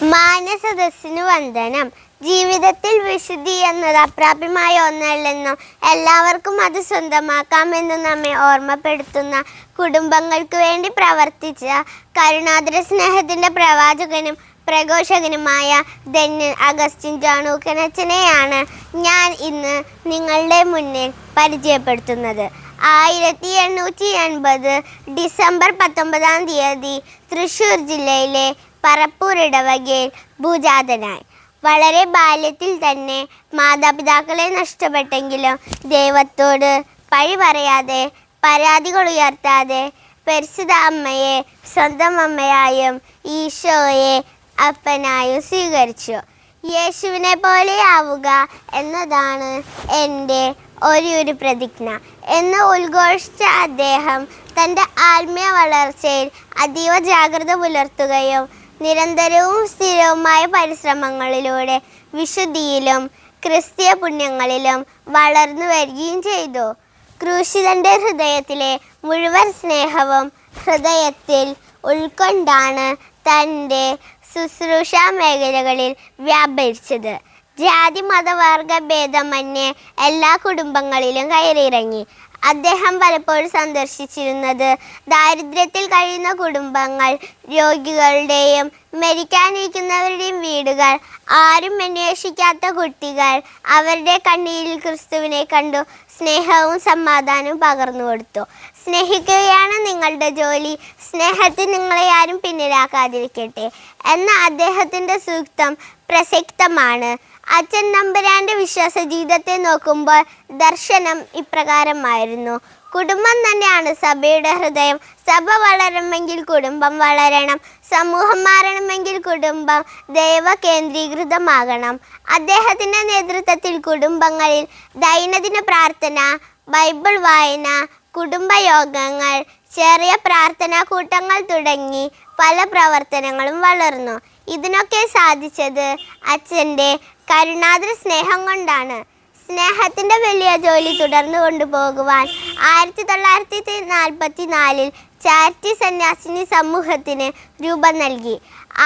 മാനസദസ്സിന് വന്ദനം. ജീവിതത്തിൽ വിശുദ്ധി എന്നത് അപ്രാപ്യമായ ഒന്നല്ലെന്നും എല്ലാവർക്കും അത് സ്വന്തമാക്കാമെന്നും നമ്മെ ഓർമ്മപ്പെടുത്തുന്ന കുടുംബങ്ങൾക്ക് വേണ്ടി പ്രവർത്തിച്ച കരുണാദ്ര സ്നേഹത്തിൻ്റെ പ്രവാചകനും പ്രഘോഷകനുമായ ധന്യൻ അഗസ്റ്റിൻ ജോൺ ഊക്കനച്ചനെയാണ് ഞാൻ ഇന്ന് നിങ്ങളുടെ മുന്നിൽ പരിചയപ്പെടുത്തുന്നത്. 1880 ഡിസംബർ 19 തൃശ്ശൂർ ജില്ലയിലെ പറപ്പൂർ ഇടവകയിൽ ഭൂജാതനായി. വളരെ ബാല്യത്തിൽ തന്നെ മാതാപിതാക്കളെ നഷ്ടപ്പെട്ടെങ്കിലും ദൈവത്തോട് പഴി പറയാതെ പരാതികൾ ഉയർത്താതെ പരിശുദ്ധ അമ്മയെ സ്വന്തം അമ്മയായും ഈശോയെ അപ്പനായും സ്വീകരിച്ചു. യേശുവിനെ പോലെയാവുക എന്നതാണ് എൻ്റെ ഒരു പ്രതിജ്ഞ എന്ന് ഉദ്ഘോഷിച്ച അദ്ദേഹം തൻ്റെ ആത്മീയ വളർച്ചയിൽ അതീവ ജാഗ്രത പുലർത്തുകയും നിരന്തരവും സ്ഥിരവുമായ പരിശ്രമങ്ങളിലൂടെ വിശുദ്ധിയിലും ക്രിസ്തീയ പുണ്യങ്ങളിലും വളർന്നു വരികയും ചെയ്തു. ക്രൂശിതൻ്റെ ഹൃദയത്തിലെ മുഴുവൻ സ്നേഹവും ഹൃദയത്തിൽ ഉൾക്കൊണ്ടാണ് തൻ്റെ ശുശ്രൂഷാ മേഖലകളിൽ വ്യാപരിച്ചത്. ജാതി മതവർഗ ഭേദമന്യേ എല്ലാ കുടുംബങ്ങളിലും കയറിയിറങ്ങി. അദ്ദേഹം പലപ്പോഴും സന്ദർശിച്ചിരുന്നത് ദാരിദ്ര്യത്തിൽ കഴിയുന്ന കുടുംബങ്ങൾ, രോഗികളുടെയും മരിക്കാനിരിക്കുന്നവരുടെയും വീടുകൾ, ആരും അന്വേഷിക്കാത്ത കുട്ടികൾ. അവരുടെ കണ്ണീരിൽ ക്രിസ്തുവിനെ കണ്ടു സ്നേഹവും സമാധാനവും പകർന്നു കൊടുത്തു. സ്നേഹിക്കുകയാണ് നിങ്ങളുടെ ജോലി, സ്നേഹത്തിൽ നിങ്ങളെ ആരും പിന്നിലാക്കാതിരിക്കട്ടെ എന്ന അദ്ദേഹത്തിൻ്റെ സൂക്തം പ്രസക്തമാണ്. അച്ഛൻ നമ്പുരാൻ്റെ വിശ്വാസ ജീവിതത്തെ നോക്കുമ്പോൾ ദർശനം ഇപ്രകാരമായിരുന്നു: കുടുംബം തന്നെയാണ് സഭയുടെ ഹൃദയം. സഭ വളരണമെങ്കിൽ കുടുംബം വളരണം. സമൂഹം മാറണമെങ്കിൽ കുടുംബം ദൈവ കേന്ദ്രീകൃതമാകണം. അദ്ദേഹത്തിൻ്റെ നേതൃത്വത്തിൽ കുടുംബങ്ങളിൽ ദൈനംദിന പ്രാർത്ഥന, ബൈബിൾ വായന, കുടുംബയോഗങ്ങൾ, ചെറിയ പ്രാർത്ഥനാ കൂട്ടങ്ങൾ തുടങ്ങി പല പ്രവർത്തനങ്ങളും വളർന്നു. ഇതിനൊക്കെ സാധിച്ചത് അച്ഛൻ്റെ കരുണാദ്ര സ്നേഹം കൊണ്ടാണ്. സ്നേഹത്തിൻ്റെ വലിയ ജോലി തുടർന്നു കൊണ്ടുപോകുവാൻ 1944 ചാരിറ്റി സന്യാസിനി സമൂഹത്തിന് രൂപം നൽകി.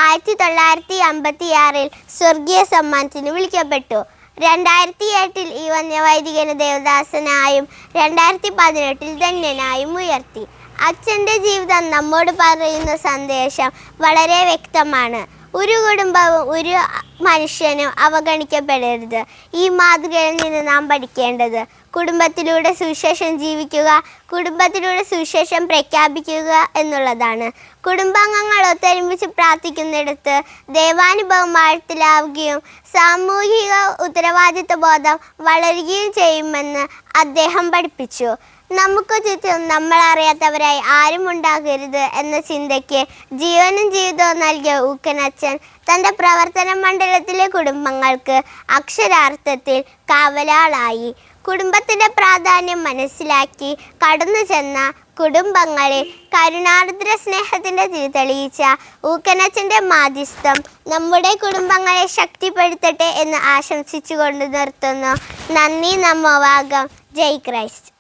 1956 സ്വർഗീയ സമ്മാനത്തിന് വിളിക്കപ്പെട്ടു. 2008 ഈ വന്യവൈദികന് ദേവദാസനായും 2018 ധന്യനായും ഉയർത്തി. അച്ഛൻ്റെ ജീവിതം നമ്മോട് പറയുന്ന സന്ദേശം വളരെ വ്യക്തമാണ്. ഒരു കുടുംബവും ഒരു മനുഷ്യനും അവഗണിക്കപ്പെടരുത്. ഈ മാതൃകയിൽ നിന്ന് നാം പഠിക്കേണ്ടത് കുടുംബത്തിലൂടെ സുവിശേഷം ജീവിക്കുക, കുടുംബത്തിലൂടെ സുവിശേഷം പ്രഖ്യാപിക്കുക എന്നുള്ളതാണ്. കുടുംബാംഗങ്ങൾ ഒത്തൊരുമിച്ച് പ്രാർത്ഥിക്കുന്നിടത്ത് ദൈവാനുഭവം ആഴത്തിലാവുകയും സാമൂഹിക ഉത്തരവാദിത്വ ബോധം വളരുകയും ചെയ്യുമെന്ന് അദ്ദേഹം പഠിപ്പിച്ചു. നമുക്ക് ചുറ്റും നമ്മളറിയാത്തവരായി ആരും ഉണ്ടാകരുത് എന്ന ചിന്തയ്ക്ക് ജീവനും ജീവിതവും നൽകിയ ഊക്കനച്ചൻ തൻ്റെ പ്രവർത്തന മണ്ഡലത്തിലെ കുടുംബങ്ങൾക്ക് അക്ഷരാർത്ഥത്തിൽ കാവലാളായി. കുടുംബത്തിൻ്റെ പ്രാധാന്യം മനസ്സിലാക്കി കടന്നു ചെന്ന കുടുംബങ്ങളിൽ കരുണാർദ്ര സ്നേഹത്തിൻ്റെ തിരി തെളിയിച്ച ഊക്കനച്ചൻ്റെ മാധ്യസ്ഥം നമ്മുടെ കുടുംബങ്ങളെ ശക്തിപ്പെടുത്തട്ടെ എന്ന് ആശംസിച്ചുകൊണ്ട് നിർത്തുന്നു. നന്ദി. നമോവാകം. ജയ് ക്രൈസ്റ്റ്.